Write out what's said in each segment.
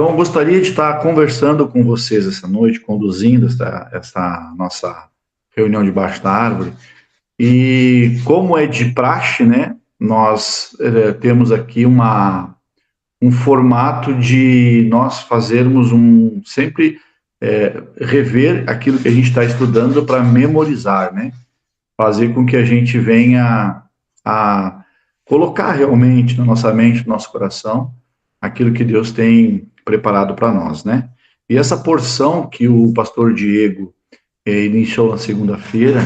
Então, eu gostaria de estar conversando com vocês essa noite, conduzindo essa nossa reunião debaixo da árvore. E como é de praxe, né, nós temos aqui um formato de nós fazermos sempre rever aquilo que a gente está estudando para memorizar, né? Fazer com que a gente venha a colocar realmente na nossa mente, no nosso coração, aquilo que Deus tem preparado para nós, né? E essa porção que o pastor Diego iniciou na segunda-feira,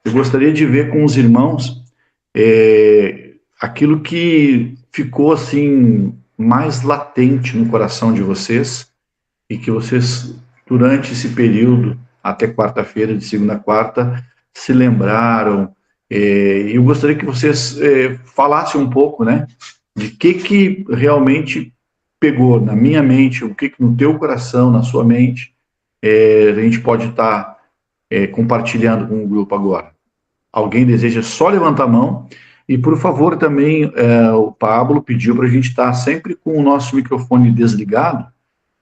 eu gostaria de ver com os irmãos aquilo que ficou assim mais latente no coração de vocês e que vocês, durante esse período, até quarta-feira, de segunda a quarta, se lembraram. Eu gostaria que vocês falassem um pouco, né, de que realmente pegou na minha mente, o que no teu coração, na sua mente, a gente pode estar compartilhando com o grupo agora. Alguém deseja só levantar a mão? E, por favor, também, o Pablo pediu para a gente estar sempre com o nosso microfone desligado.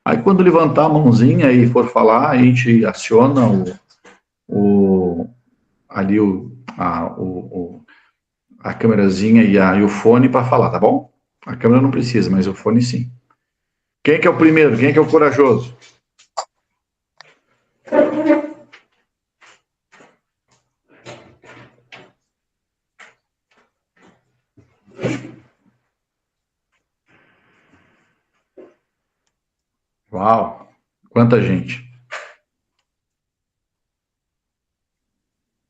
Aí, quando levantar a mãozinha e for falar, a gente aciona a câmerazinha e o fone para falar, tá bom? A câmera não precisa, mas o fone sim. Quem que é o primeiro? Quem que é o corajoso? Uau! Quanta gente!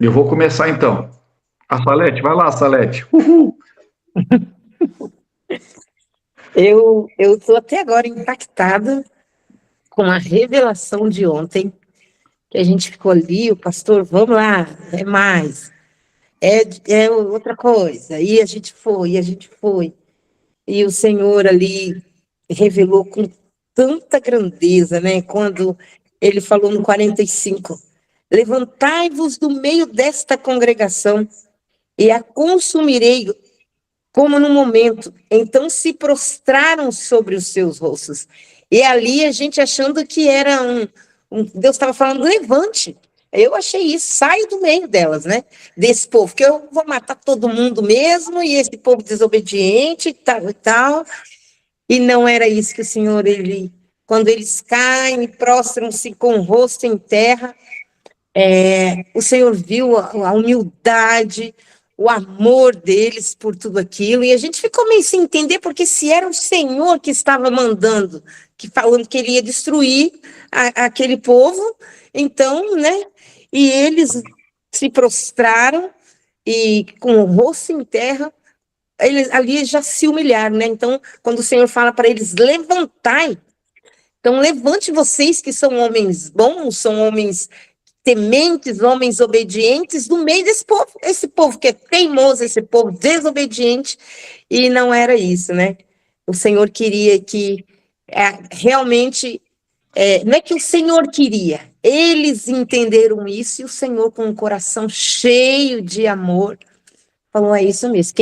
Eu vou começar então. A Salete, vai lá, Salete. Uhul! Eu estou até agora impactada com a revelação de ontem, que a gente ficou ali, o pastor, vamos lá, é mais, é outra coisa, e a gente foi, e o Senhor ali revelou com tanta grandeza, né, quando ele falou no 45, levantai-vos do meio desta congregação, e a consumirei como no momento. Então se prostraram sobre os seus rostos. E ali a gente achando que era Deus estava falando, levante. Eu achei isso, saio do meio delas, né? Desse povo, que eu vou matar todo mundo mesmo, e esse povo desobediente e tal e tal. E não era isso que o Senhor, quando eles caem e prostram-se com o rosto em terra, o Senhor viu a humildade, o amor deles por tudo aquilo, e a gente ficou meio sem entender, porque se era o Senhor que estava mandando, falando que ele ia destruir aquele povo, então, né, e eles se prostraram, e com o rosto em terra, eles ali já se humilharam, né, então, quando o Senhor fala para eles, levantai, então levante vocês que são homens bons, são homens tementes, homens obedientes, no meio desse povo, esse povo que é teimoso, esse povo desobediente, e não era isso, né? O Senhor queria que realmente, não é que o Senhor queria, eles entenderam isso, e o Senhor, com o coração cheio de amor, falou, é isso mesmo,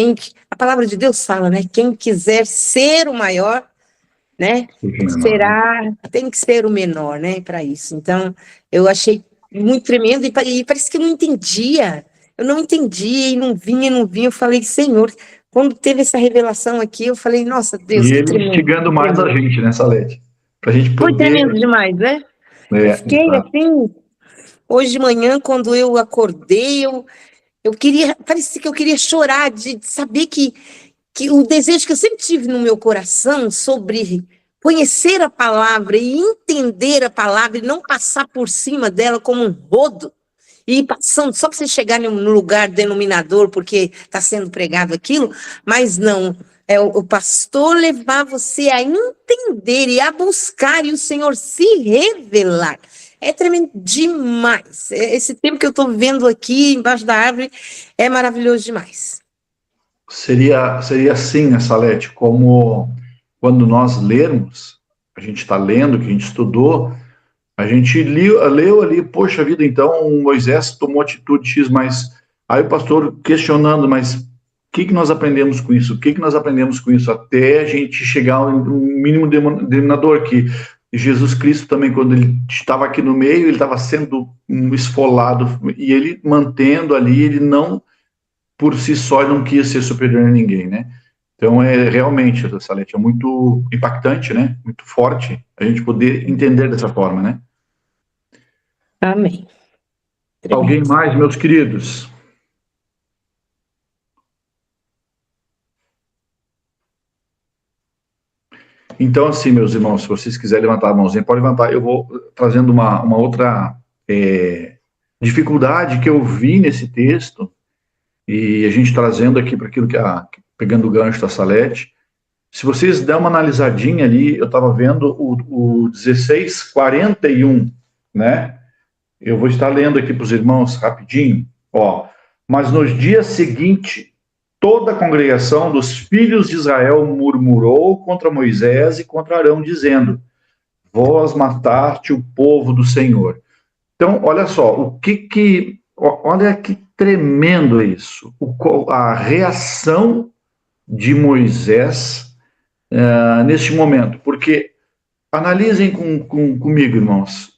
a palavra de Deus fala, né? Quem quiser ser o maior, né? Tem que ser o menor, né? Para isso. Então, eu achei muito tremendo, e parece que eu não entendia, e não vinha, eu falei, Senhor, quando teve essa revelação aqui, eu falei, nossa, Deus, e que ele tremendo. instigando mais a gente, né, Salete? Pra gente poder... Foi tremendo demais, né? Eu fiquei assim, hoje de manhã, quando eu acordei, parecia que eu queria chorar, de saber que o desejo que eu sempre tive no meu coração sobre conhecer a palavra e entender a palavra e não passar por cima dela como um rodo e ir passando só para você chegar no lugar denominador porque está sendo pregado aquilo, mas não, o pastor levar você a entender e a buscar e o Senhor se revelar. É tremendo demais. Esse tempo que eu estou vivendo aqui embaixo da árvore é maravilhoso demais. Seria assim, né, Salete, como quando nós lermos, a gente está lendo, que a gente estudou, a gente leu ali, poxa vida, então Moisés tomou atitude X, mas aí o pastor questionando, mas que nós aprendemos com isso? O que nós aprendemos com isso? Até a gente chegar ao mínimo denominador, que Jesus Cristo também, quando ele estava aqui no meio, ele estava sendo esfolado, e ele mantendo ali, ele não, por si só, não quis ser superior a ninguém, né? Então, realmente, Salete, é muito impactante, né? Muito forte a gente poder entender dessa forma, né? Amém. Alguém mais, meus queridos? Então, assim, meus irmãos, se vocês quiserem levantar a mãozinha, pode levantar. Eu vou trazendo uma outra dificuldade que eu vi nesse texto, e a gente trazendo aqui para aquilo pegando o gancho da Salete. Se vocês der uma analisadinha ali, eu estava vendo o 16:41, né? Eu vou estar lendo aqui para os irmãos rapidinho. Ó, mas nos dias seguintes, toda a congregação dos filhos de Israel murmurou contra Moisés e contra Arão, dizendo: vós mataste o povo do Senhor. Então, olha só, olha que tremendo isso. A reação de Moisés neste momento, porque analisem comigo, irmãos.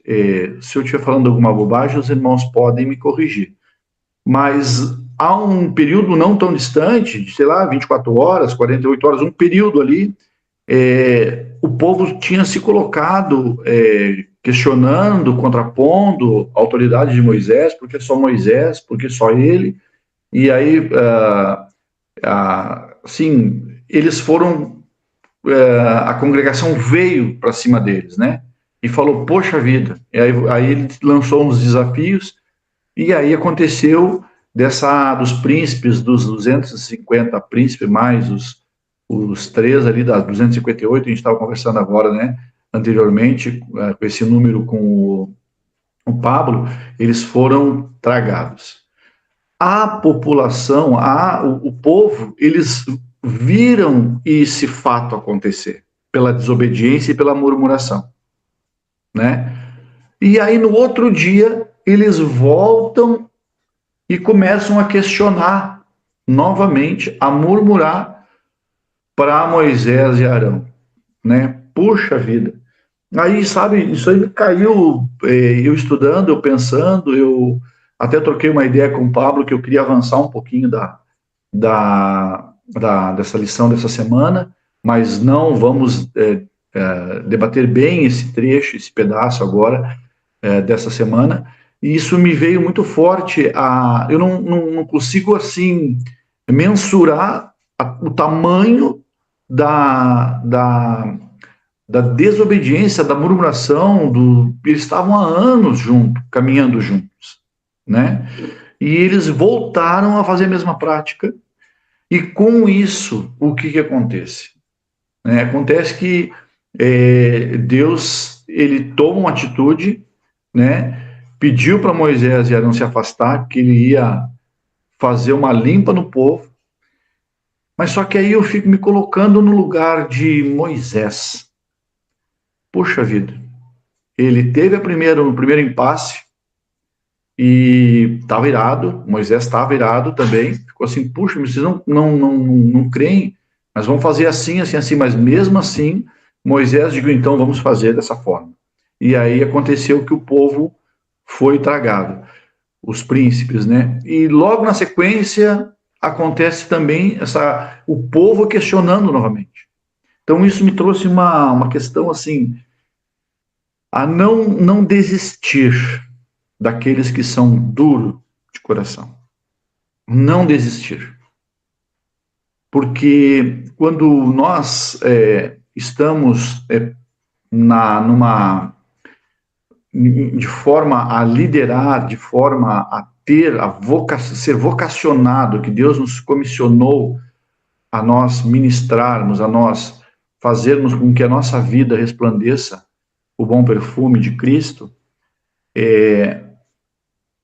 Se eu estiver falando alguma bobagem, os irmãos podem me corrigir. Mas há um período não tão distante, de, sei lá, 24 horas, 48 horas, um período ali, o povo tinha se colocado questionando, contrapondo a autoridade de Moisés, porque só Moisés, porque só ele, e aí, assim, eles foram, a congregação veio para cima deles, né, e falou, poxa vida, e aí ele lançou uns desafios, e aí aconteceu dos príncipes, dos 250 príncipes, mais os três ali das 258, a gente estava conversando agora, né, anteriormente, com esse número com o Pablo, eles foram tragados. A população, o povo, eles viram esse fato acontecer, pela desobediência e pela murmuração, né? E aí, no outro dia, eles voltam e começam a questionar novamente, a murmurar para Moisés e Arão, né? Puxa vida. Aí, sabe, isso aí caiu, eu estudando, eu pensando, eu até troquei uma ideia com o Pablo, que eu queria avançar um pouquinho dessa lição dessa semana, mas não vamos debater bem esse trecho, esse pedaço agora, dessa semana, e isso me veio muito forte, eu não consigo, assim, mensurar o tamanho da desobediência, da murmuração, eles estavam há anos juntos, caminhando juntos, né? E eles voltaram a fazer a mesma prática, e com isso, o que acontece? Acontece que Deus, ele toma uma atitude, né? Pediu para Moisés e Arão se afastar, que ele ia fazer uma limpa no povo, mas só que aí eu fico me colocando no lugar de Moisés. Puxa vida, ele teve o primeiro impasse e estava irado, Moisés estava irado também, ficou assim, puxa, vocês não creem, mas vamos fazer assim, assim, assim, mas mesmo assim, Moisés digo, então vamos fazer dessa forma. E aí aconteceu que o povo foi tragado, os príncipes, né? E logo na sequência acontece também o povo questionando novamente. Então isso me trouxe uma questão assim, a não desistir daqueles que são duros de coração. Não desistir. Porque quando nós estamos de forma a liderar, de forma a ter ser vocacionado, que Deus nos comissionou a nós ministrarmos, a nós fazermos com que a nossa vida resplandeça o bom perfume de Cristo,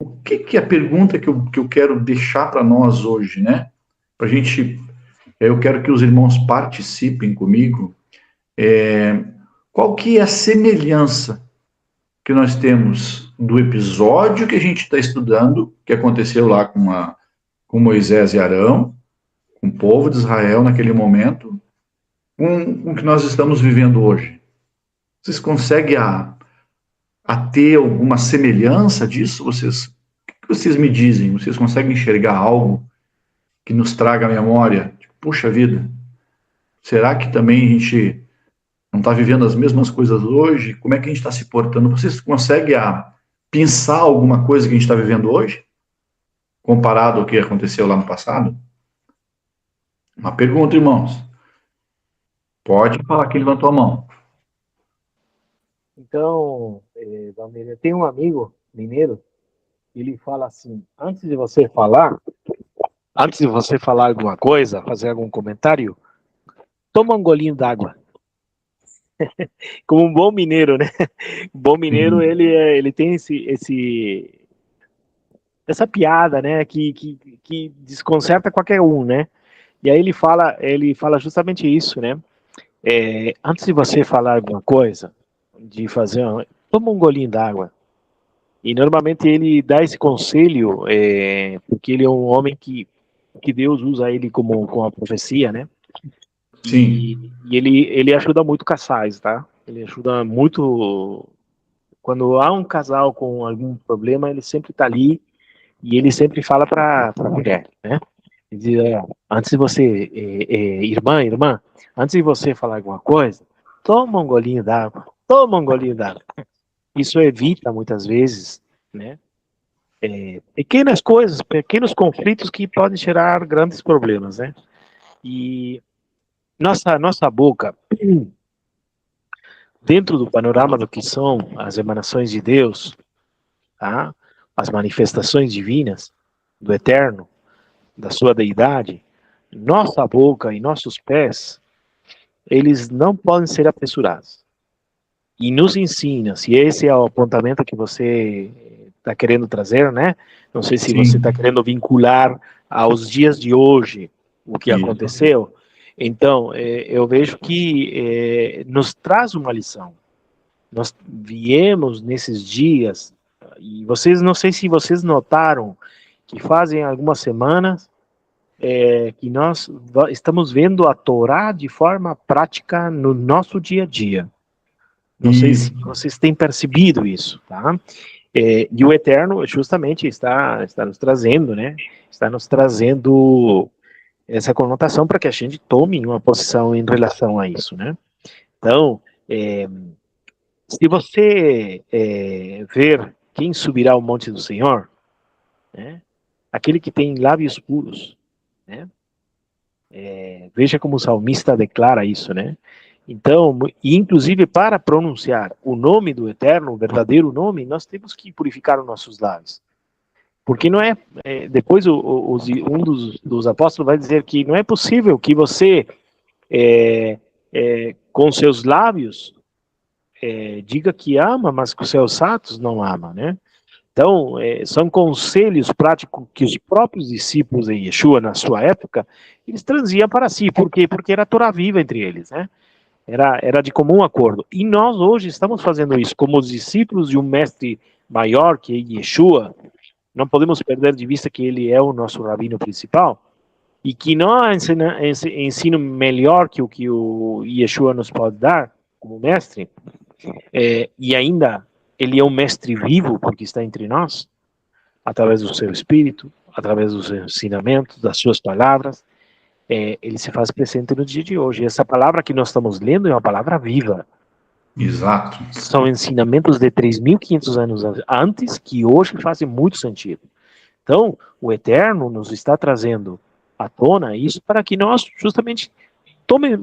o que é a pergunta que eu quero deixar para nós hoje, né? Para a gente, eu quero que os irmãos participem comigo. Qual que é a semelhança que nós temos do episódio que a gente está estudando, que aconteceu lá com Moisés e Arão, com o povo de Israel naquele momento, com o que nós estamos vivendo hoje? Vocês conseguem a ter alguma semelhança disso? O que vocês me dizem? Vocês conseguem enxergar algo que nos traga à memória? Tipo, puxa vida, será que também a gente não está vivendo as mesmas coisas hoje? Como é que a gente está se portando? Vocês conseguem pensar alguma coisa que a gente está vivendo hoje, comparado ao que aconteceu lá no passado? Uma pergunta, irmãos. Pode falar que levantou a mão. Então, Valmir, tem um amigo mineiro, ele fala assim, antes de você falar alguma coisa, fazer algum comentário, toma um golinho d'água. Como um bom mineiro, né? Um bom mineiro, ele tem essa piada, né? Que desconcerta qualquer um, né? E aí ele fala justamente isso, né? Antes de você falar alguma coisa, toma um golinho d'água. E normalmente ele dá esse conselho, porque ele é um homem que Deus usa ele com a profecia, né? Sim. E ele ajuda muito casais, tá? Ele ajuda muito. Quando há um casal com algum problema, ele sempre tá ali e ele sempre fala para a mulher, né? Ele diz, antes de você, irmã, antes de você falar alguma coisa, toma um golinho d'água, toma um golinho d'água. Isso evita muitas vezes, né? Pequenas coisas, pequenos conflitos que podem gerar grandes problemas, né? E nossa boca, dentro do panorama do que são as emanações de Deus, tá? As manifestações divinas do Eterno, da sua deidade, nossa boca e nossos pés, eles não podem ser apresurados. E nos ensina, se esse é o apontamento que você está querendo trazer, né? Não sei se você está querendo vincular aos dias de hoje o que aconteceu. Então, eu vejo que nos traz uma lição. Nós viemos nesses dias, e não sei se vocês notaram, que fazem algumas semanas que nós estamos vendo a Torá de forma prática no nosso dia a dia. Não sei se vocês têm percebido isso, tá? E o Eterno justamente está nos trazendo, né? Está nos trazendo essa conotação para que a gente tome uma posição em relação a isso, né? Então, se você ver quem subirá ao monte do Senhor, né? Aquele que tem lábios puros, né? Veja como o salmista declara isso, né? Então, inclusive para pronunciar o nome do Eterno, o verdadeiro nome, nós temos que purificar os nossos lábios. Porque não depois um dos apóstolos vai dizer que não é possível que você, com seus lábios, diga que ama, mas com seus atos não ama, né? Então, são conselhos práticos que os próprios discípulos de Yeshua, na sua época, eles traziam para si. Por quê? Porque era a Torá viva entre eles, né? Era de comum acordo. E nós hoje estamos fazendo isso como os discípulos de um mestre maior, que é Yeshua. Não podemos perder de vista que ele é o nosso rabino principal e que não há ensino melhor que o Yeshua nos pode dar como mestre. E ainda ele é um mestre vivo porque está entre nós, através do seu espírito, através dos ensinamentos, das suas palavras. Ele se faz presente no dia de hoje. Essa palavra que nós estamos lendo é uma palavra viva. Exato. São ensinamentos de 3.500 anos antes que hoje fazem muito sentido. Então, o Eterno nos está trazendo à tona isso para que nós justamente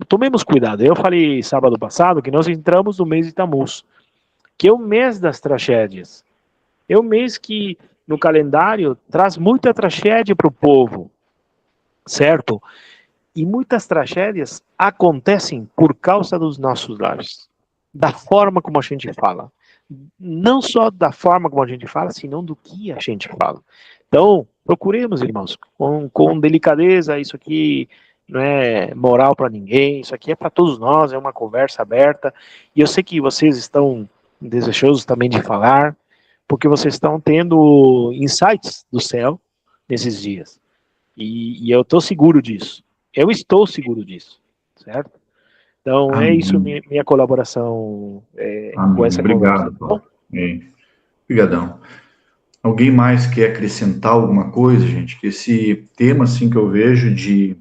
tomemos cuidado. Eu falei sábado passado que nós entramos no mês de Tammuz, que é o mês das tragédias. É um mês que no calendário traz muita tragédia para o povo, certo? E muitas tragédias acontecem por causa dos nossos lábios, da forma como a gente fala. Não só da forma como a gente fala, senão do que a gente fala. Então, procuremos, irmãos, com delicadeza. Isso aqui não é moral para ninguém, isso aqui é para todos nós, é uma conversa aberta. E eu sei que vocês estão desejosos também de falar, porque vocês estão tendo insights do céu nesses dias. E eu estou seguro disso. Eu estou seguro disso, certo? Então, é isso Amém. minha colaboração com Amém. essa conversa, Obrigado, tá bom? Paulo. Obrigadão. Alguém mais quer acrescentar alguma coisa, gente? Que esse tema, assim, que eu vejo de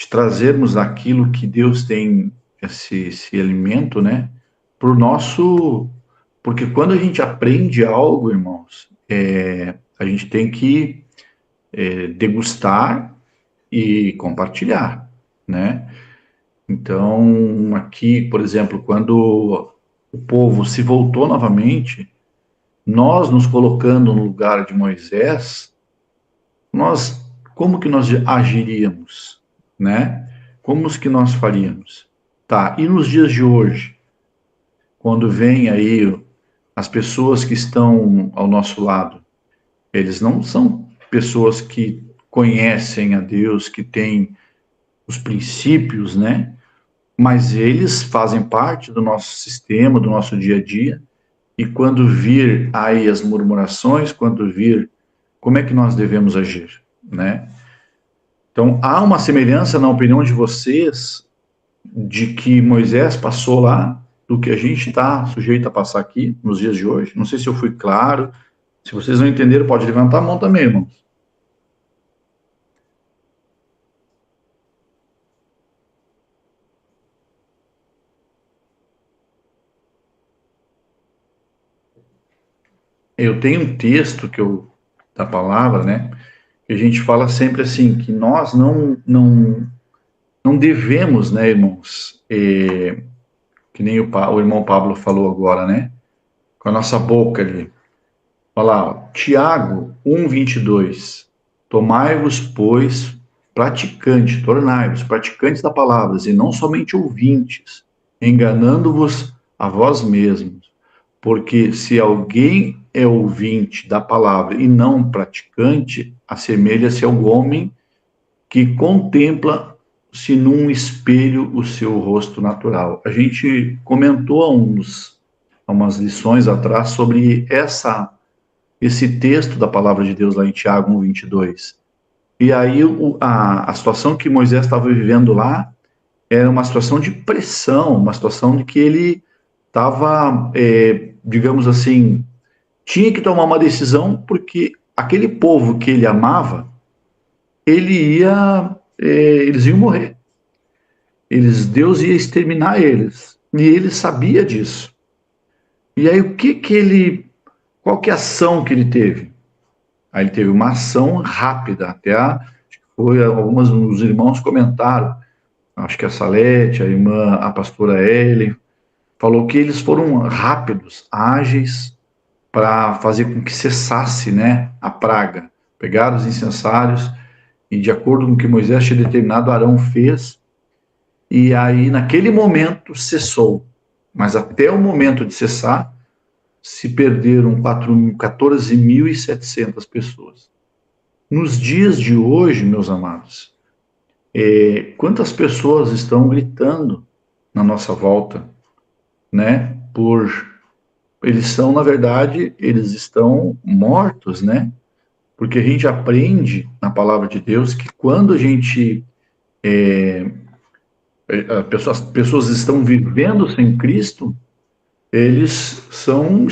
trazermos aquilo que Deus tem, esse alimento, né? Pro nosso... Porque quando a gente aprende algo, irmãos, a gente tem que degustar e compartilhar, né? Então, aqui, por exemplo, quando o povo se voltou novamente, nós nos colocando no lugar de Moisés, como que nós agiríamos, né? Como que nós faríamos? Tá, e nos dias de hoje, quando vem aí as pessoas que estão ao nosso lado, eles não são pessoas que conhecem a Deus, que têm os princípios, né? Mas eles fazem parte do nosso sistema, do nosso dia a dia, e quando vir aí as murmurações, quando vir, como é que nós devemos agir, né? Então, há uma semelhança na opinião de vocês de que Moisés passou lá, do que a gente está sujeito a passar aqui nos dias de hoje? Não sei se eu fui claro. Se vocês não entenderam, pode levantar a mão também, irmãos. Eu tenho um texto da palavra, né? Que a gente fala sempre assim, que nós não devemos, né, irmãos, que nem o irmão Pablo falou agora, né? Com a nossa boca ali. Olha lá, ó, Tiago 1:22. Tomai-vos, pois, tornai-vos praticantes da palavra, e não somente ouvintes, enganando-vos a vós mesmos. Porque se alguém é ouvinte da palavra e não praticante, assemelha-se ao homem que contempla-se num espelho o seu rosto natural. A gente comentou há umas lições atrás sobre esse texto da palavra de Deus lá em Tiago 1:22. E aí a situação que Moisés estava vivendo lá era uma situação de pressão, uma situação de que ele estava, digamos assim, tinha que tomar uma decisão porque aquele povo que ele amava, eles iam morrer. Deus ia exterminar eles. E ele sabia disso. E aí qual que é a ação que ele teve? Aí ele teve uma ação rápida, alguns dos irmãos comentaram, acho que a Salete, a pastora Ellen, falou que eles foram rápidos, ágeis, para fazer com que cessasse, né, a praga. Pegaram os incensários e, de acordo com o que Moisés tinha determinado, Arão fez, e aí, naquele momento, cessou. Mas até o momento de cessar, se perderam 14.700 pessoas. Nos dias de hoje, meus amados, quantas pessoas estão gritando na nossa volta, né? Na verdade, eles estão mortos, né? Porque a gente aprende na palavra de Deus que quando a gente as pessoas estão vivendo sem Cristo, eles são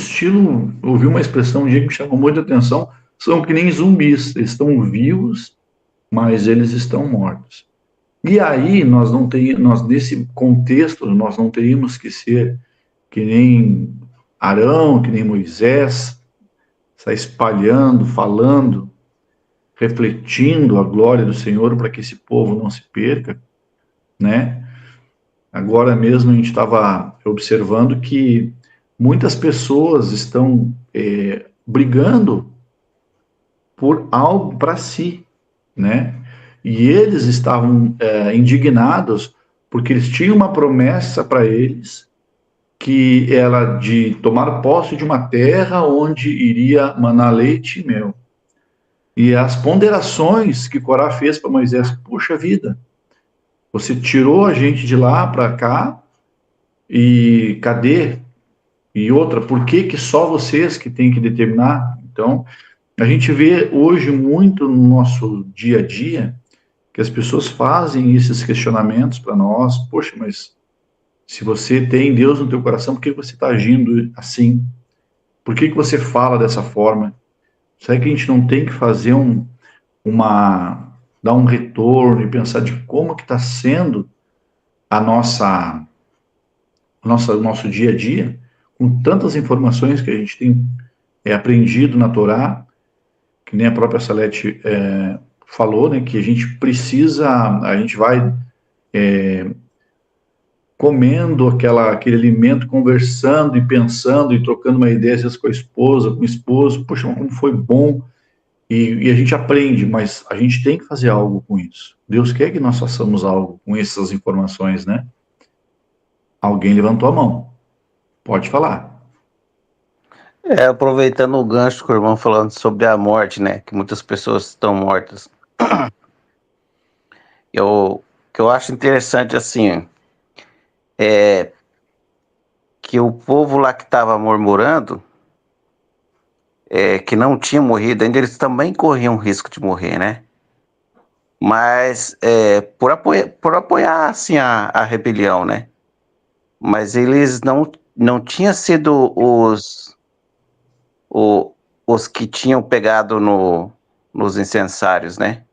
ouvi uma expressão um dia que me chamou muita atenção, são que nem zumbis, eles estão vivos, mas eles estão mortos. E aí, nós nesse contexto, nós não teríamos que ser que nem Arão, que nem Moisés, sair espalhando, falando, refletindo a glória do Senhor para que esse povo não se perca, né? Agora mesmo a gente estava observando que muitas pessoas estão brigando por algo para si, né? E eles estavam indignados porque eles tinham uma promessa para eles que era de tomar posse de uma terra onde iria manar leite e mel. E as ponderações que Corá fez para Moisés, puxa vida, você tirou a gente de lá para cá, e cadê? E outra, por que só vocês que têm que determinar? Então, A gente vê hoje muito no nosso dia a dia que as pessoas fazem esses questionamentos para nós. Poxa, mas se você tem Deus no teu coração, por que você está agindo assim? Por que você fala dessa forma? Será que a gente não tem que fazer dar um retorno e pensar de como que está sendo o nosso dia a dia, com tantas informações que a gente tem aprendido na Torá, que nem a própria Salete falou, né, que a gente vai comendo aquele alimento, conversando e pensando e trocando uma ideia, às vezes com a esposa, com o esposo, poxa, como foi bom, e a gente aprende, mas a gente tem que fazer algo com isso. Deus quer que nós façamos algo com essas informações, né? Alguém levantou a mão. Pode falar. Aproveitando o gancho que o irmão falando sobre a morte, né? Que muitas pessoas estão mortas. Que eu acho interessante, assim, que o povo lá que estava murmurando, que não tinha morrido ainda, eles também corriam risco de morrer, né? Mas por apoiar assim, a rebelião, né? Mas eles não tinham sido os que tinham pegado nos incensários, né?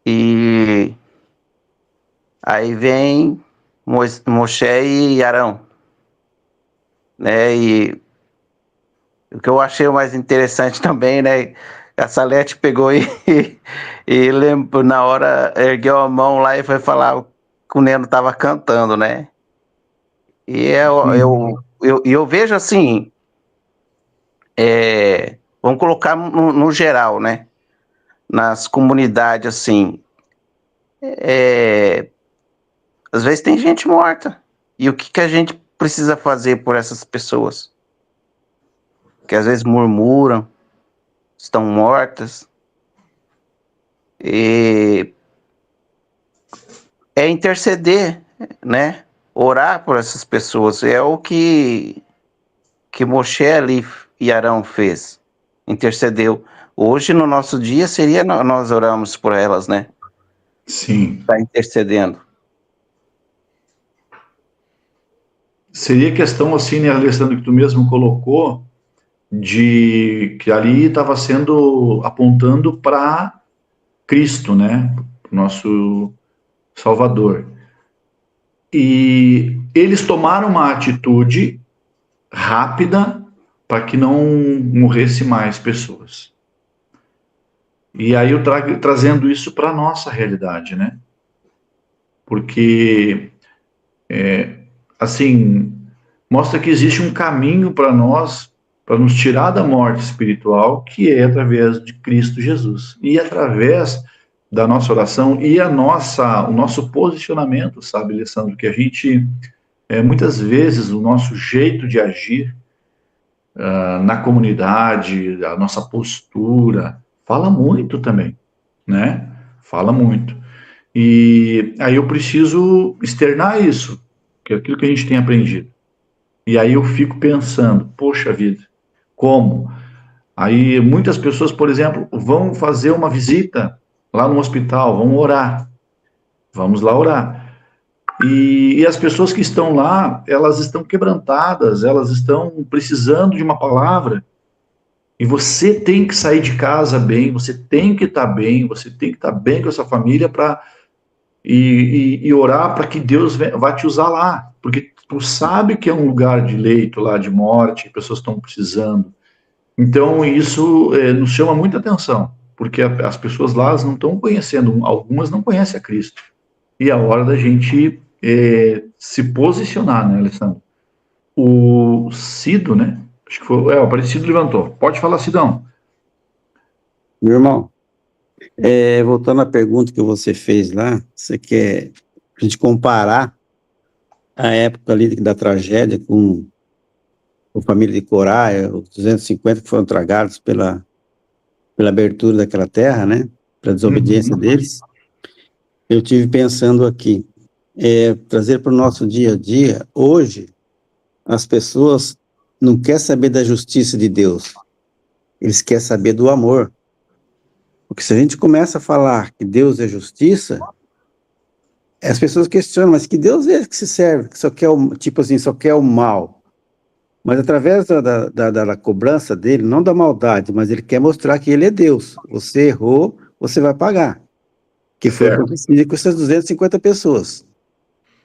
E aí vem Moshe e Arão, né? E o que eu achei mais interessante também, né? A Salete pegou e lembro, na hora ergueu a mão lá e foi falar que o Neno estava cantando, né? E eu vejo assim, vamos colocar no geral, né? Nas comunidades, assim, às vezes tem gente morta. E o que a gente precisa fazer por essas pessoas? Que às vezes murmuram, estão mortas. E interceder, né? Orar por essas pessoas. É o que Moshe ali e Arão fez. Intercedeu. Hoje, no nosso dia, seria nós oramos por elas, né? Sim. Está intercedendo. Seria questão, assim, né, Alessandro, que tu mesmo colocou, de que ali estava sendo apontando para Cristo, né? Nosso Salvador. E eles tomaram uma atitude rápida para que não morresse mais pessoas. E aí eu trazendo isso para a nossa realidade, né? Porque, assim, mostra que existe um caminho para nós, para nos tirar da morte espiritual, que é através de Cristo Jesus. E através da nossa oração e o nosso posicionamento, sabe, Alessandro? Que a gente, muitas vezes, o nosso jeito de agir na comunidade, a nossa postura, fala muito também, né? Fala muito. E aí eu preciso externar isso, que é aquilo que a gente tem aprendido. E aí eu fico pensando, poxa vida, como? Aí muitas pessoas, por exemplo, vão fazer uma visita lá no hospital, vão orar. Vamos lá orar. E as pessoas que estão lá, elas estão quebrantadas, elas estão precisando de uma palavra. E você tem que sair de casa bem, você tem que estar bem, você tem que estar bem com a sua família e orar para que Deus vá te usar lá. Porque tu sabe que é um lugar de leito lá, de morte, pessoas estão precisando. Então, isso nos chama muita atenção, porque as pessoas lá não estão conhecendo, algumas não conhecem a Cristo. E é a hora da gente se posicionar, né, Alessandro? O Cido, né? Acho que foi. O Aparecido levantou. Pode falar, Sidão. Meu irmão, voltando à pergunta que você fez lá, você quer a gente comparar a época ali da tragédia com a família de Corá, os 250 que foram tragados pela abertura daquela terra, né? Pela desobediência deles. Eu tive pensando aqui, trazer para o nosso dia a dia, hoje, as pessoas não querem saber da justiça de Deus, eles querem saber do amor. Porque se a gente começa a falar que Deus é justiça, as pessoas questionam, mas que Deus é esse que se serve, que só quer tipo assim, só quer o mal. Mas através da cobrança dele, não da maldade, mas ele quer mostrar que ele é Deus. Você errou, você vai pagar. Que foi o que aconteceu com essas 250 pessoas.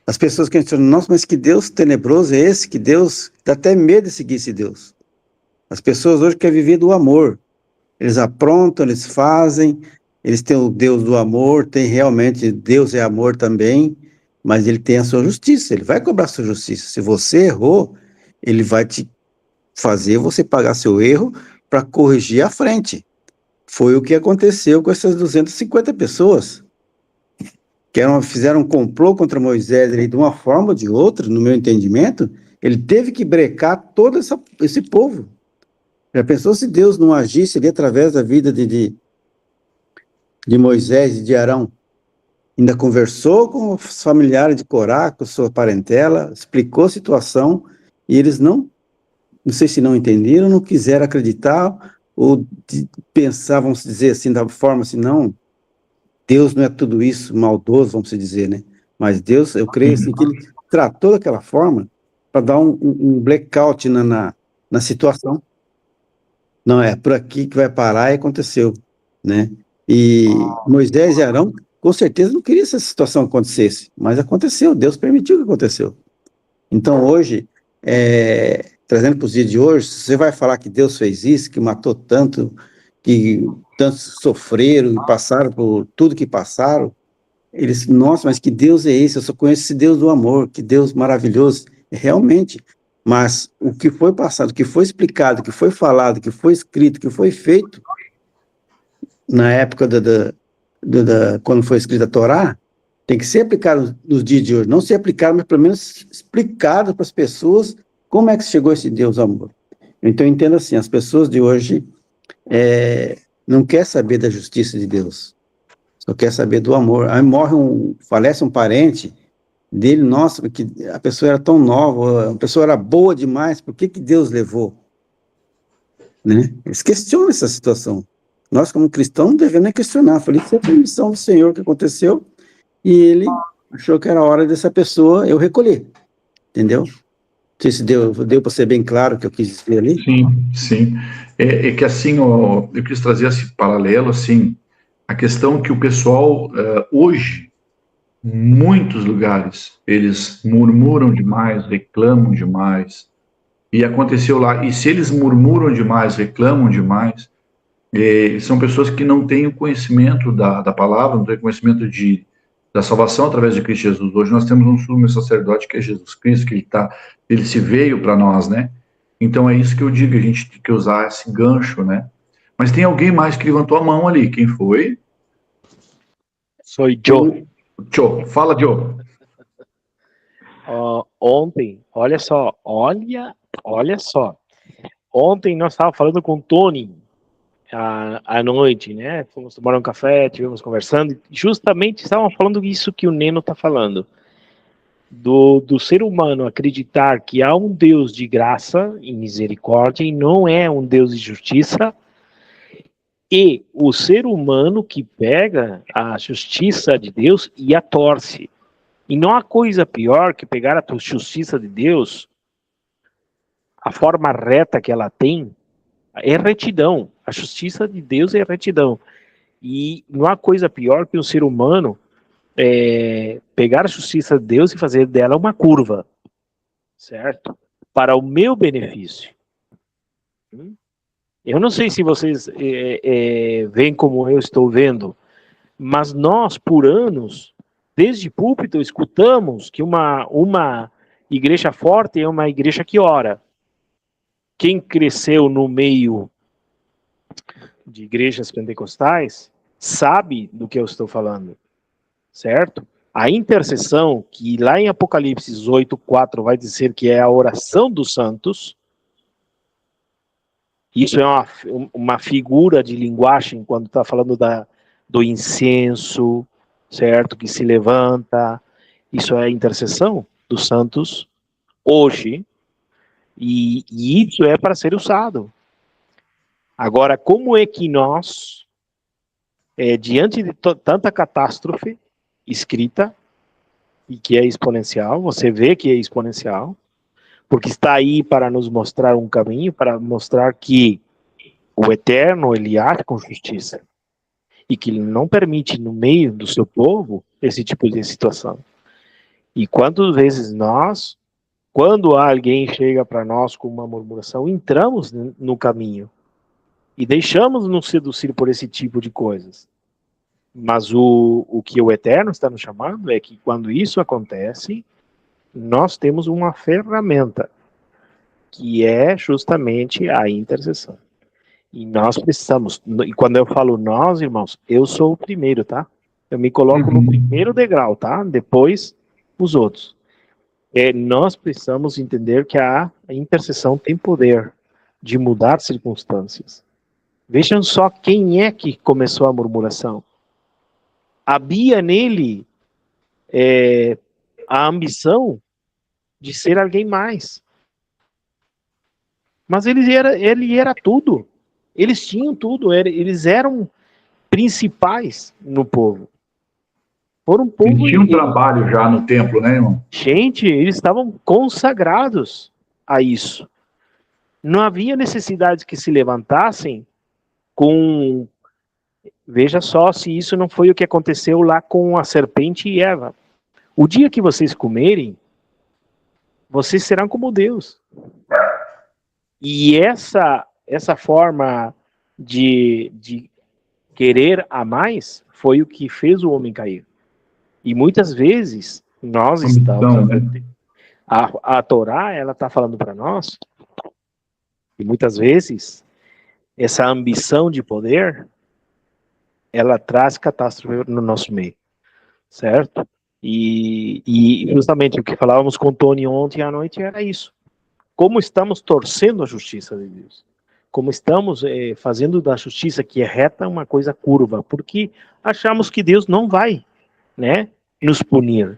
As pessoas questionam, nossa, mas que Deus tenebroso é esse? Que Deus, dá até medo de seguir esse Deus. As pessoas hoje querem viver do amor. Eles aprontam, eles fazem, eles têm o Deus do amor, tem realmente, Deus é amor também, mas ele tem a sua justiça, ele vai cobrar a sua justiça. Se você errou, ele vai te fazer você pagar seu erro para corrigir à frente. Foi o que aconteceu com essas 250 pessoas, que fizeram um complô contra Moisés de uma forma ou de outra, no meu entendimento, ele teve que brecar todo esse povo. Já pensou se Deus não agisse ali através da vida de Moisés e de Arão? Ainda conversou com os familiares de Corá, com sua parentela, explicou a situação, e eles não sei se não entenderam, não quiseram acreditar, ou pensavam, vamos dizer assim, da forma assim, não, Deus não é tudo isso, maldoso, vamos dizer, né? Mas Deus, eu creio assim, que ele tratou daquela forma para dar um blackout na situação. Não, é por aqui que vai parar e aconteceu, né? E Moisés e Arão, com certeza, não queriam que essa situação acontecesse, mas aconteceu, Deus permitiu que aconteceu. Então, hoje, trazendo para os dias de hoje, você vai falar que Deus fez isso, que matou tanto, que tantos sofreram e passaram por tudo que passaram, eles, nossa, mas que Deus é esse? Eu só conheço esse Deus do amor, que Deus maravilhoso, realmente. Mas o que foi passado, o que foi explicado, o que foi falado, o que foi escrito, o que foi feito na época quando foi escrita a Torá, tem que ser aplicado nos dias de hoje. Não ser aplicado, mas pelo menos explicado para as pessoas como é que chegou esse Deus amor. Então eu entendo assim, as pessoas de hoje não querem saber da justiça de Deus, só quer saber do amor. Aí falece um parente dele, nossa, porque a pessoa era tão nova, a pessoa era boa demais, por que Deus levou? Né? Eles questionam essa situação. Nós, como cristãos, não devemos nem questionar. Falei, isso é a permissão do Senhor que aconteceu, e ele achou que era hora dessa pessoa eu recolher. Entendeu? Não sei se deu para ser bem claro o que eu quis dizer ali. Sim. É que assim, eu quis trazer esse paralelo, assim, a questão que o pessoal, hoje, muitos lugares, eles murmuram demais, reclamam demais, e aconteceu lá, e se eles murmuram demais, reclamam demais, são pessoas que não têm o conhecimento da palavra, não têm o conhecimento da salvação através de Cristo Jesus. Hoje nós temos um sumo sacerdote que é Jesus Cristo, que ele se veio para nós, né? Então é isso que eu digo, a gente tem que usar esse gancho, né? Mas tem alguém mais que levantou a mão ali, quem foi? Foi Joe. Joe, fala, Joe. Ontem, olha só. Ontem nós estávamos falando com o Tony à noite, né? Fomos tomar um café, estivemos conversando, justamente estávamos falando isso que o Neno está falando, do ser humano acreditar que há um Deus de graça e misericórdia e não é um Deus de justiça, e o ser humano que pega a justiça de Deus e a torce. E não há coisa pior que pegar a justiça de Deus, a forma reta que ela tem, é retidão. A justiça de Deus é retidão. E não há coisa pior que um ser humano pegar a justiça de Deus e fazer dela uma curva, certo? Para o meu benefício. Eu não sei se vocês veem como eu estou vendo, mas nós, por anos, desde púlpito, escutamos que uma igreja forte é uma igreja que ora. Quem cresceu no meio de igrejas pentecostais sabe do que eu estou falando, certo? A intercessão, que lá em Apocalipse 8:4 vai dizer que é a oração dos santos, isso é uma figura de linguagem quando está falando do incenso, certo? Que se levanta, isso é a intercessão dos santos hoje, e isso é para ser usado. Agora, como é que nós, diante de tanta catástrofe escrita, e que é exponencial, você vê que é exponencial, porque está aí para nos mostrar um caminho, para mostrar que o Eterno, ele age com justiça, e que ele não permite no meio do seu povo esse tipo de situação. E quantas vezes nós, quando alguém chega para nós com uma murmuração, entramos no caminho e deixamos nos seduzir por esse tipo de coisas. Mas o que o Eterno está nos chamando é que quando isso acontece, nós temos uma ferramenta, que é justamente a intercessão. E nós precisamos, e quando eu falo nós, irmãos, eu sou o primeiro, tá? Eu me coloco no primeiro degrau, tá? Depois os outros. Nós precisamos entender que a intercessão tem poder de mudar circunstâncias. Vejam só quem é que começou a murmuração. Havia nele a ambição de ser alguém mais. Mas ele era tudo. Eles tinham tudo. Eles eram principais no povo. Foram um povo. Eles tinham um trabalho já no templo, né, irmão? Gente, eles estavam consagrados a isso. Não havia necessidade que se levantassem com... Veja só se isso não foi o que aconteceu lá com a serpente e Eva. O dia que vocês comerem, vocês serão como Deus. E essa forma de querer a mais foi o que fez o homem cair. E muitas vezes nós estamos... A Torá, ela está falando para nós, e muitas vezes essa ambição de poder, ela traz catástrofe no nosso meio, certo? E justamente o que falávamos com o Tony ontem à noite era isso. Como estamos torcendo a justiça de Deus. Como estamos fazendo da justiça que é reta uma coisa curva. Porque achamos que Deus não vai, né, nos punir.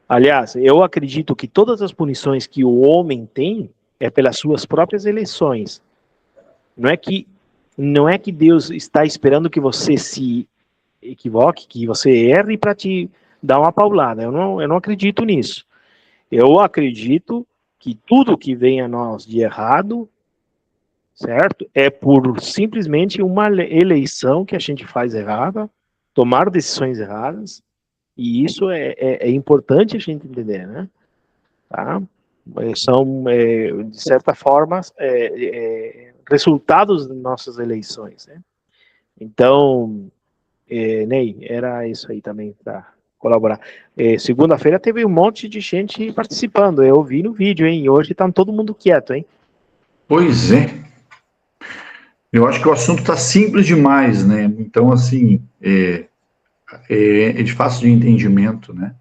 Aliás, eu acredito que todas as punições que o homem tem é pelas suas próprias eleições. Não é que Deus está esperando que você se equivoque, que você erre para te dar uma paulada. Eu não acredito nisso. Eu acredito que tudo que vem a nós de errado, certo, é por simplesmente uma eleição que a gente faz errada, tomar decisões erradas, e isso é importante a gente entender, né? Tá? São, de certa forma, resultados das nossas eleições, né? Então, Ney, era isso aí também para colaborar. Segunda-feira teve um monte de gente participando, eu vi no vídeo, hein? Hoje tá todo mundo quieto, hein? Pois é. Eu acho que o assunto está simples demais, né? Então, assim, é de fácil de entendimento, né?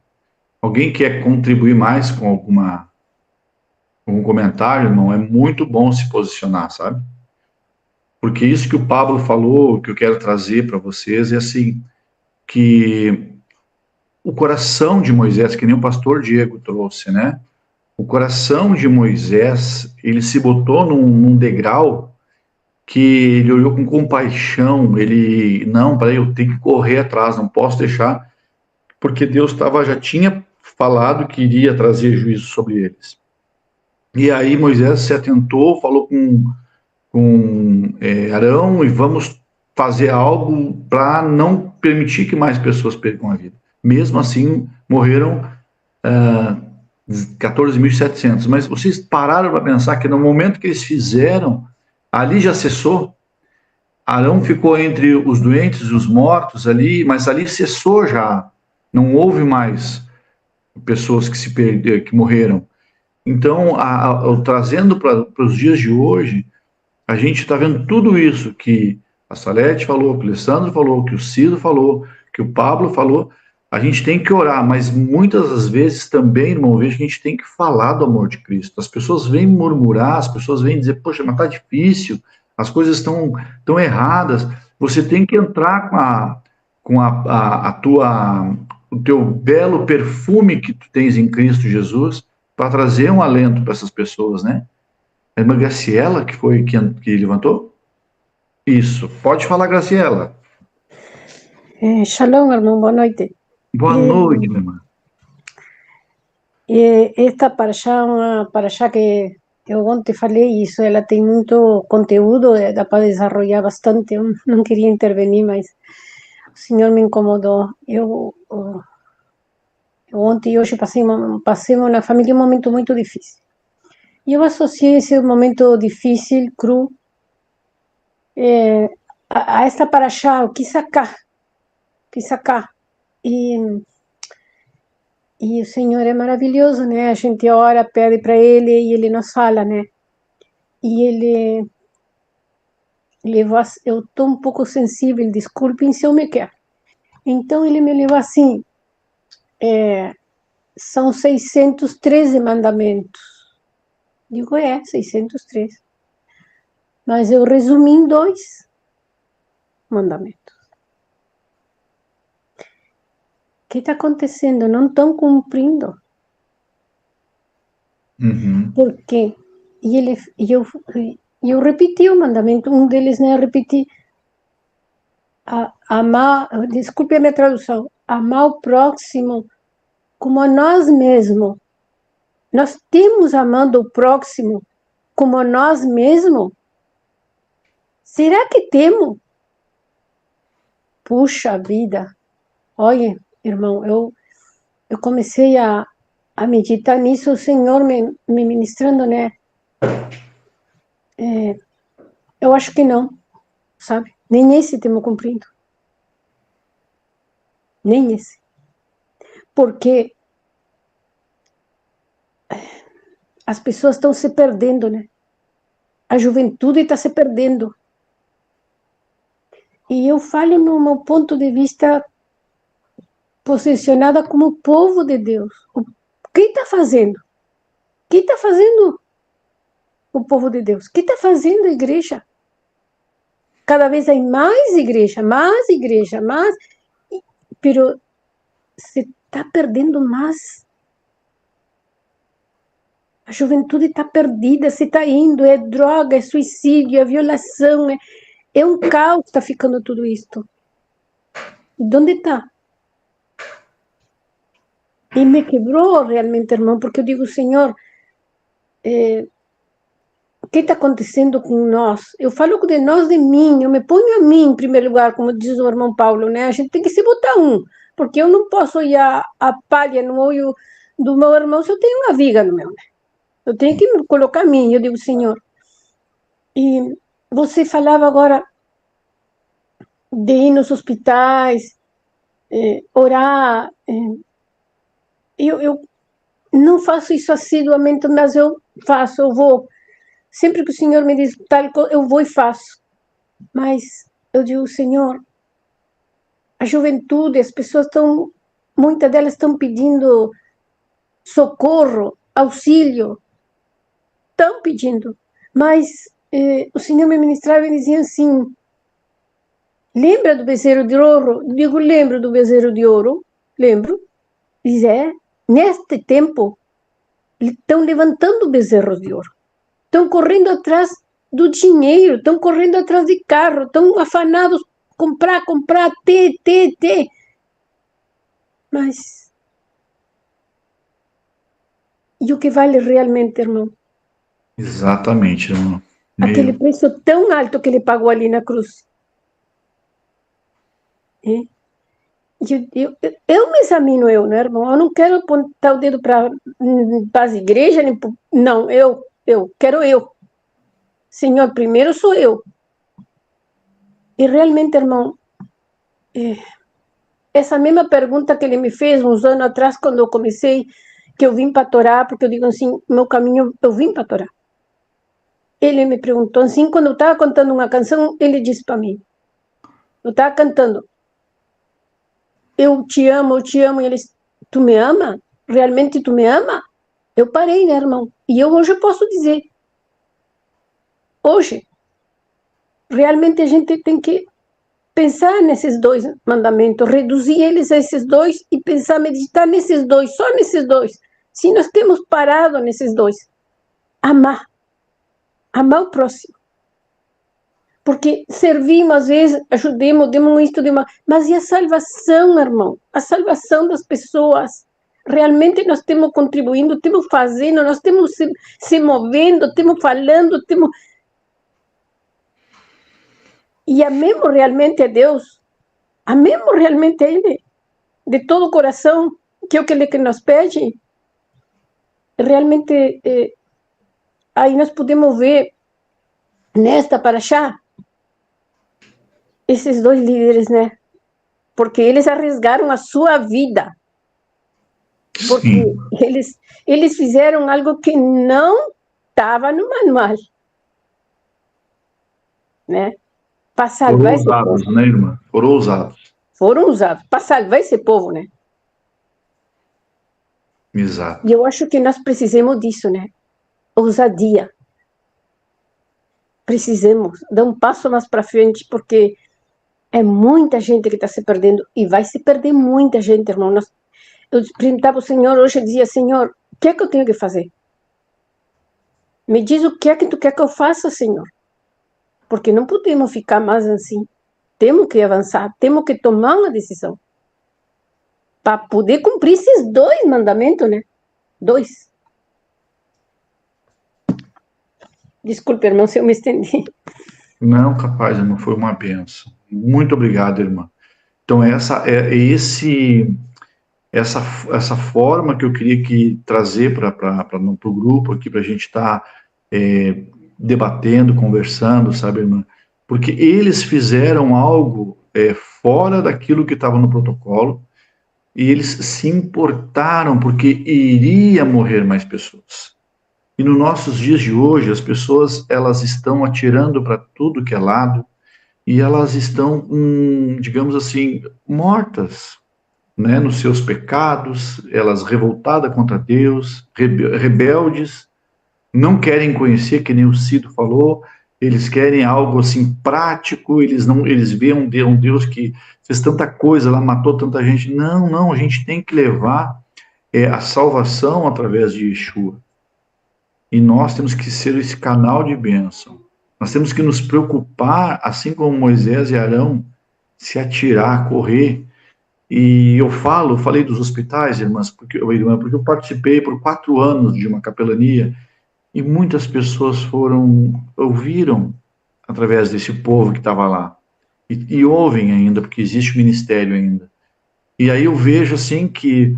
Alguém quer contribuir mais com algum comentário, irmão? É muito bom se posicionar, sabe? Porque isso que o Pablo falou, que eu quero trazer para vocês, é assim, que o coração de Moisés, que nem o pastor Diego trouxe, né? O coração de Moisés, ele se botou num degrau que ele olhou com compaixão, peraí, eu tenho que correr atrás, não posso deixar, porque Deus já tinha falado que iria trazer juízo sobre eles. E aí Moisés se atentou, falou com Arão, e vamos fazer algo para não permitir que mais pessoas percam a vida. Mesmo assim, morreram 14.700. Mas vocês pararam para pensar que no momento que eles fizeram, ali já cessou. Arão ficou entre os doentes e os mortos ali, mas ali cessou já. Não houve mais pessoas que morreram. Então, trazendo para os dias de hoje, a gente está vendo tudo isso que a Salete falou, que o Alessandro falou, que o Cido falou, que o Pablo falou. A gente tem que orar, mas muitas das vezes também, irmão, vejo que a gente tem que falar do amor de Cristo. As pessoas vêm murmurar, as pessoas vêm dizer, poxa, mas está difícil, as coisas estão erradas. Você tem que entrar com o teu belo perfume que tu tens em Cristo Jesus para trazer um alento para essas pessoas, né? A irmã Graciela, que foi que levantou? Isso. Pode falar, Graciela. Shalom, irmão, boa noite. Boa noite, minha irmã. Esta paraxá é uma paraxá que eu ontem falei isso, ela tem muito conteúdo, dá para desenvolver bastante, eu não queria intervenir, mas o Senhor me incomodou. Eu ontem e hoje passei na família um momento muito difícil. E eu associei esse momento difícil, cru, a esta paraxá, eu quis sacar. E o Senhor é maravilhoso, né? A gente ora, pede para Ele e Ele nos fala, né? E Ele levou, eu estou um pouco sensível, desculpem se eu me quero. Então Ele me levou assim, são 613 mandamentos. Digo, 613. Mas eu resumi em 2 mandamentos. O que está acontecendo? Não estão cumprindo. Uhum. Por quê? E eu repeti o mandamento, um deles, né, eu repeti, amar, desculpe a minha tradução, amar o próximo como a nós mesmos. Nós temos amando o próximo como a nós mesmos? Será que temos? Puxa vida, olha, irmão, eu comecei a meditar nisso, o Senhor me ministrando, né? Eu acho que não, sabe? Nem esse temos cumprido. Nem esse. Porque as pessoas estão se perdendo, né? A juventude está se perdendo. E eu falo no meu ponto de vista posicionada como povo de Deus. O que está fazendo? O que está fazendo o povo de Deus? O que está fazendo a igreja? Cada vez há mais igreja, mais. Pero se está perdendo mais. A juventude está perdida, se está indo, é droga, é suicídio, é violação, é um caos, está ficando tudo isto. E onde está? E me quebrou realmente, irmão, porque eu digo, Senhor, o que está acontecendo com nós? Eu falo de nós, de mim, eu me ponho a mim em primeiro lugar, como diz o irmão Paulo, né? A gente tem que se botar porque eu não posso olhar a palha no olho do meu irmão se eu tenho uma viga no meu, né? Eu tenho que colocar a mim, eu digo, Senhor. E você falava agora de ir nos hospitais, orar. Eu não faço isso assiduamente, mas eu faço, eu vou. Sempre que o Senhor me diz tal coisa, eu vou e faço. Mas eu digo, Senhor, a juventude, as pessoas estão, muitas delas estão pedindo socorro, auxílio, estão pedindo. Mas o Senhor me ministrava e dizia assim, lembra do bezerro de ouro? Eu digo, lembro do bezerro de ouro, lembro. Diz, neste tempo, estão levantando bezerros de ouro. Estão correndo atrás do dinheiro, estão correndo atrás de carro, estão afanados, comprar, ter. Mas, e o que vale realmente, irmão? Exatamente, irmão. Aquele preço tão alto que ele pagou ali na cruz. Eu me examino, né, irmão? Eu não quero apontar o dedo para as igrejas, não, eu quero eu. Senhor, primeiro sou eu. E realmente, irmão, essa mesma pergunta que ele me fez uns anos atrás, quando eu comecei, que eu vim para Torá, porque eu digo assim, meu caminho, eu vim para Torá. Ele me perguntou assim, quando eu estava cantando uma canção, ele disse para mim, eu estava cantando, eu te amo, e ele disse, tu me ama? Realmente tu me ama? Eu parei, né, irmão? E eu hoje posso dizer, hoje, realmente a gente tem que pensar nesses 2 mandamentos, reduzir eles a esses 2 e pensar, meditar nesses 2, só nesses 2. Se nós temos parado nesses 2, amar o próximo. Porque servimos, às vezes, ajudemos, demos isto, mas e a salvação, irmão? A salvação das pessoas. Realmente nós estamos contribuindo, estamos fazendo, nós estamos se movendo, estamos falando, estamos... E amemos realmente a Deus, amemos realmente a Ele, de todo o coração, que é o que Ele nos pede. Realmente, aí nós podemos ver, nesta paraxá, esses dois líderes, né? Porque eles arriesgaram a sua vida. Porque eles fizeram algo que não estava no manual. Né? Para salvar esse povo. Foram ousados, né, irmã? Foram ousados. Foram usados para salvar esse povo, né? Exato. E eu acho que nós precisamos disso, né? Ousadia. Precisamos dar um passo mais para frente, porque é muita gente que está se perdendo, e vai se perder muita gente, irmão. Eu perguntava ao Senhor hoje, eu dizia, Senhor, o que é que eu tenho que fazer? Me diz o que é que tu quer que eu faça, Senhor. Porque não podemos ficar mais assim. Temos que avançar, temos que tomar uma decisão. Para poder cumprir esses dois mandamentos, né? 2. Desculpe, irmão, se eu me estendi. Não, capaz, irmã, foi uma benção. Muito obrigado, irmã. Então, essa forma que eu queria trazer para o grupo aqui, para a gente estar debatendo, conversando, sabe, irmã? Porque eles fizeram algo fora daquilo que estava no protocolo, e eles se importaram porque iria morrer mais pessoas. E nos nossos dias de hoje, as pessoas, elas estão atirando para tudo que é lado, e elas estão, digamos assim, mortas, né, nos seus pecados, elas revoltadas contra Deus, rebeldes, não querem conhecer, que nem o Cido falou, eles querem algo assim prático, eles veem um Deus que fez tanta coisa lá, matou tanta gente. Não, a gente tem que levar a salvação através de Yeshua. E nós temos que ser esse canal de bênção. Nós temos que nos preocupar, assim como Moisés e Arão, se atirar, correr. E eu falei dos hospitais, irmãs, porque eu participei por 4 anos de uma capelania, e muitas pessoas ouviram através desse povo que estava lá. E ouvem ainda, porque existe ministério ainda. E aí eu vejo assim que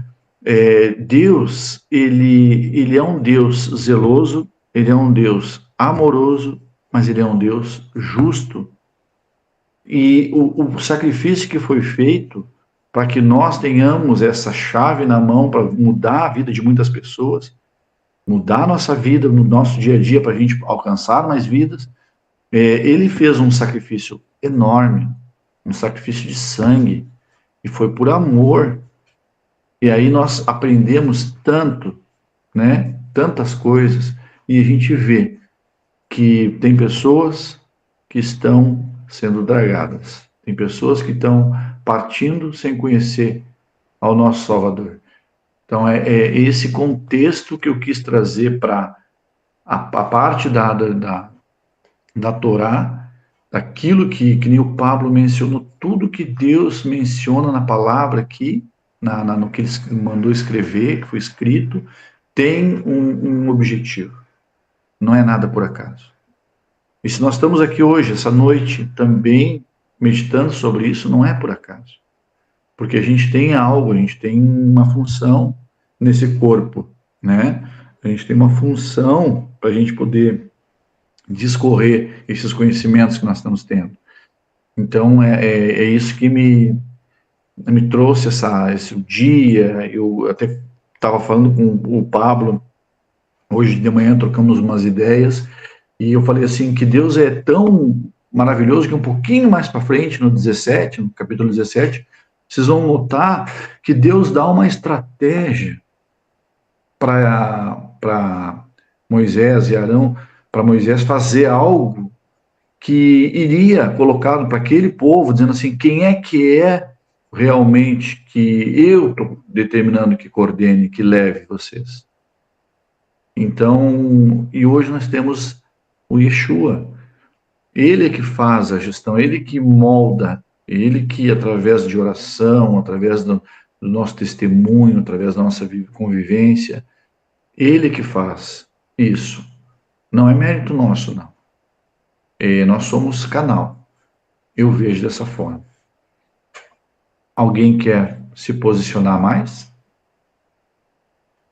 Deus, ele é um Deus zeloso, ele é um Deus amoroso, mas ele é um Deus justo. E o sacrifício que foi feito para que nós tenhamos essa chave na mão para mudar a vida de muitas pessoas, mudar a nossa vida no nosso dia a dia para a gente alcançar mais vidas, ele fez um sacrifício enorme, um sacrifício de sangue, e foi por amor. E aí nós aprendemos tanto, né, tantas coisas, e a gente vê que tem pessoas que estão sendo dragadas, tem pessoas que estão partindo sem conhecer ao nosso Salvador. Então é esse contexto que eu quis trazer para a parte da Torá, daquilo que nem o Pablo mencionou, tudo que Deus menciona na palavra aqui, no que ele mandou escrever, que foi escrito, tem um objetivo. Não é nada por acaso. E se nós estamos aqui hoje, essa noite, também meditando sobre isso, não é por acaso. Porque a gente tem algo, a gente tem uma função nesse corpo, né? A gente tem uma função para a gente poder discorrer esses conhecimentos que nós estamos tendo. Então, é isso que me trouxe esse dia. Eu até estava falando com o Pablo, hoje de manhã trocamos umas ideias, e eu falei assim, que Deus é tão maravilhoso que um pouquinho mais para frente, no capítulo 17, vocês vão notar que Deus dá uma estratégia para Moisés e Arão, para Moisés fazer algo que iria colocado para aquele povo, dizendo assim, quem é que é realmente que eu estou determinando que coordene, que leve vocês. Então, e hoje nós temos o Yeshua. Ele é que faz a gestão, ele que molda, ele que, através de oração, através do nosso testemunho, através da nossa convivência, ele que faz isso. Não é mérito nosso, não. Nós somos canal. Eu vejo dessa forma. Alguém quer se posicionar mais?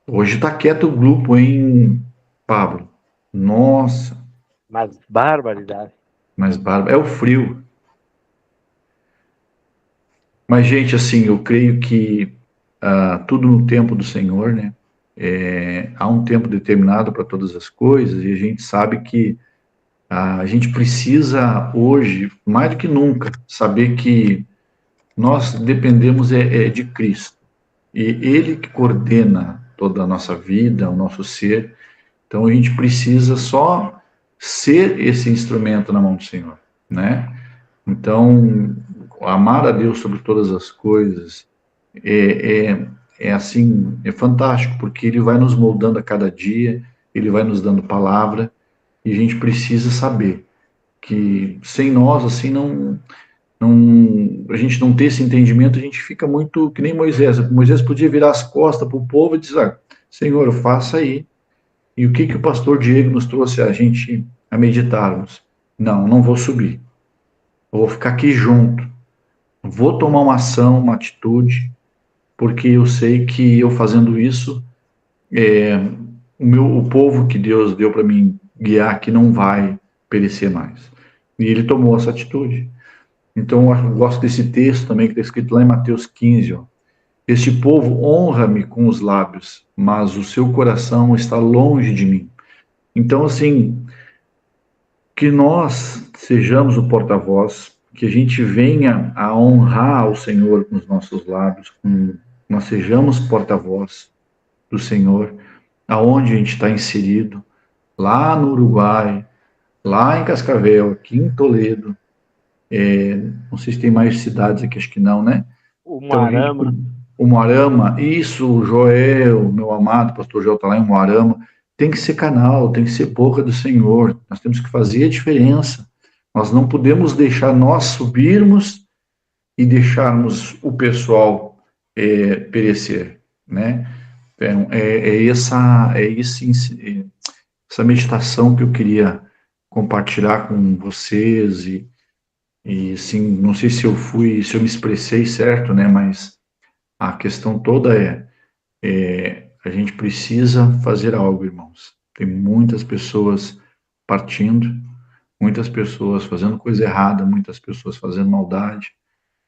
Hoje está quieto o grupo, hein, Pablo? Nossa. Mas barbaridade. Mas barba, é o frio. Mas, gente, assim, eu creio que tudo no tempo do Senhor, né? Há um tempo determinado para todas as coisas, e a gente sabe que a gente precisa hoje, mais do que nunca, saber que nós dependemos de Cristo. E Ele que coordena toda a nossa vida, o nosso ser. Então a gente precisa só ser esse instrumento na mão do Senhor, né? Então, amar a Deus sobre todas as coisas assim, é fantástico, porque Ele vai nos moldando a cada dia, Ele vai nos dando palavra, e a gente precisa saber que sem nós, assim, a gente não ter esse entendimento, a gente fica muito que nem Moisés. Moisés podia virar as costas para o povo e dizer, Senhor, faça aí. E o que o pastor Diego nos trouxe a gente a meditarmos? Não vou subir. Eu vou ficar aqui junto. Vou tomar uma ação, uma atitude, porque eu sei que eu fazendo isso, o povo que Deus deu para mim guiar, que não vai perecer mais. E ele tomou essa atitude. Então, eu gosto desse texto também, que está escrito lá em Mateus 15, ó. Este povo honra-me com os lábios, mas o seu coração está longe de mim. Então, assim, que nós sejamos o porta-voz, que a gente venha a honrar o Senhor com os nossos lábios, nós sejamos porta-voz do Senhor, aonde a gente está inserido, lá no Uruguai, lá em Cascavel, aqui em Toledo, não sei se tem mais cidades aqui, acho que não, né? O Moarama. Então, o Moarama, isso, o Joel, meu amado pastor Joel está lá em Moarama, tem que ser canal, tem que ser boca do Senhor, nós temos que fazer a diferença, nós não podemos deixar nós subirmos e deixarmos o pessoal perecer, né? Essa meditação que eu queria compartilhar com vocês e assim, não sei se eu me expressei certo, né? Mas a questão toda a gente precisa fazer algo, irmãos. Tem muitas pessoas partindo, muitas pessoas fazendo coisa errada, muitas pessoas fazendo maldade,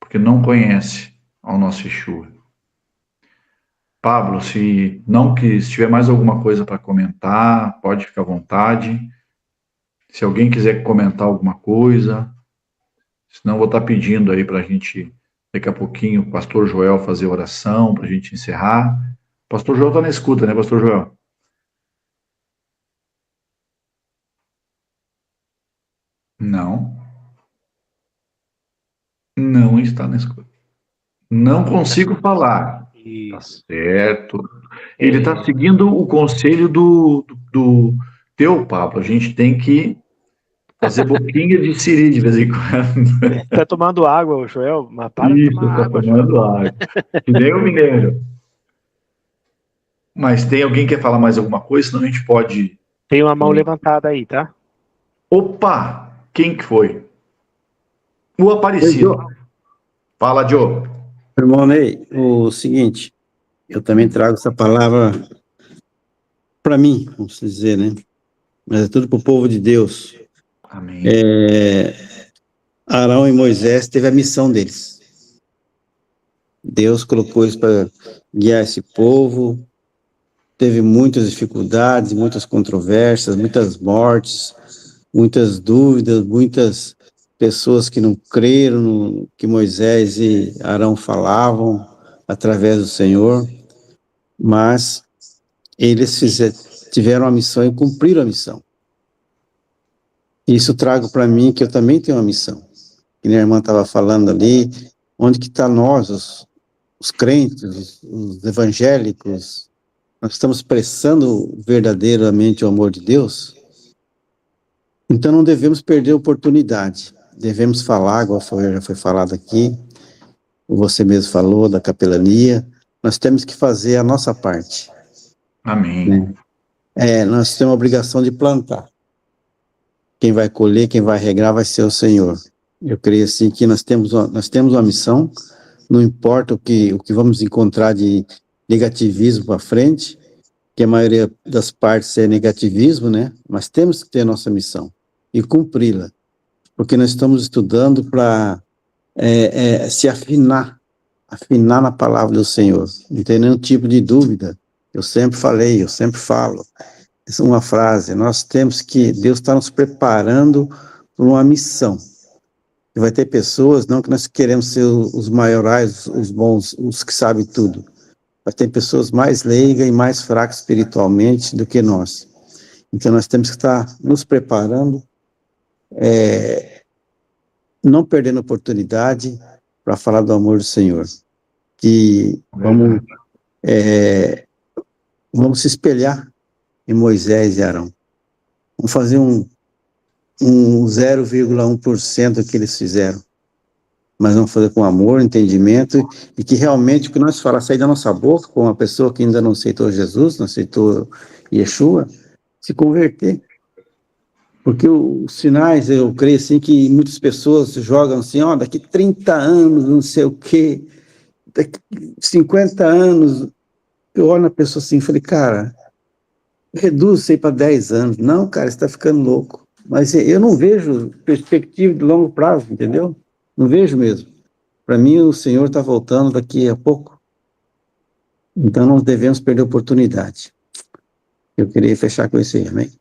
porque não conhece ao nosso Yeshua. Pablo, se tiver mais alguma coisa para comentar, pode ficar à vontade. Se alguém quiser comentar alguma coisa, senão eu vou estar pedindo aí para a gente, daqui a pouquinho, o pastor Joel fazer oração, para a gente encerrar. O pastor Joel está na escuta, né, pastor Joel? Não está na escuta. Não consigo falar. Isso. Tá certo. Ele está seguindo o conselho do teu, Pablo. A gente tem que fazer boquinha de siri de vez em quando. Tá tomando água, o Joel? Mas para de Isso, tomar tá água, tomando Joel. água. Que nem o mineiro. Mas tem alguém que quer falar mais alguma coisa? Senão a gente pode... Tem uma mão levantada aí, tá? Opa! Quem que foi? O Aparecido. Fala, Diogo. Irmão Ney, o seguinte, eu também trago essa palavra para mim, vamos dizer, né? Mas é tudo para o povo de Deus. Amém. Arão e Moisés teve a missão deles. Deus colocou isso para guiar esse povo. Teve muitas dificuldades, muitas controvérsias, muitas mortes, muitas dúvidas, muitas pessoas que não creram no que Moisés e Arão falavam através do Senhor, mas eles tiveram a missão e cumpriram a missão. Isso trago para mim que eu também tenho uma missão. Que a irmã estava falando ali, onde que está nós, os crentes, os evangélicos, nós estamos expressando verdadeiramente o amor de Deus? Então não devemos perder a oportunidade. Devemos falar, igual já foi falado aqui, você mesmo falou da capelania, nós temos que fazer a nossa parte. Amém. Né? Nós temos a obrigação de plantar. Quem vai colher, quem vai regar vai ser o Senhor. Eu creio assim que nós temos uma missão, não importa o que vamos encontrar de negativismo para frente, que a maioria das partes é negativismo, né? Mas temos que ter a nossa missão e cumpri-la, porque nós estamos estudando para se afinar na palavra do Senhor. Não tem nenhum tipo de dúvida. Eu sempre falei, eu sempre falo. Essa é uma frase, Deus está nos preparando para uma missão. E vai ter pessoas, não que nós queremos ser os maiorais, os bons, os que sabem tudo. Vai ter pessoas mais leigas e mais fracas espiritualmente do que nós. Então nós temos que estar nos preparando, não perdendo oportunidade para falar do amor do Senhor. Que vamos se espelhar em Moisés e Arão. Vamos fazer um 0,1% que eles fizeram. Mas vamos fazer com amor, entendimento, e que realmente o que nós falamos sair da nossa boca, com uma pessoa que ainda não aceitou Jesus, não aceitou Yeshua, se converter. Porque os sinais, eu creio assim, que muitas pessoas jogam assim, daqui 30 anos, não sei o quê, daqui 50 anos, eu olho na pessoa assim e falei, cara, reduz isso aí para 10 anos. Não, cara, você está ficando louco. Mas eu não vejo perspectiva de longo prazo, entendeu? Não vejo mesmo. Para mim, o Senhor está voltando daqui a pouco. Então, nós devemos perder a oportunidade. Eu queria fechar com isso aí, amém?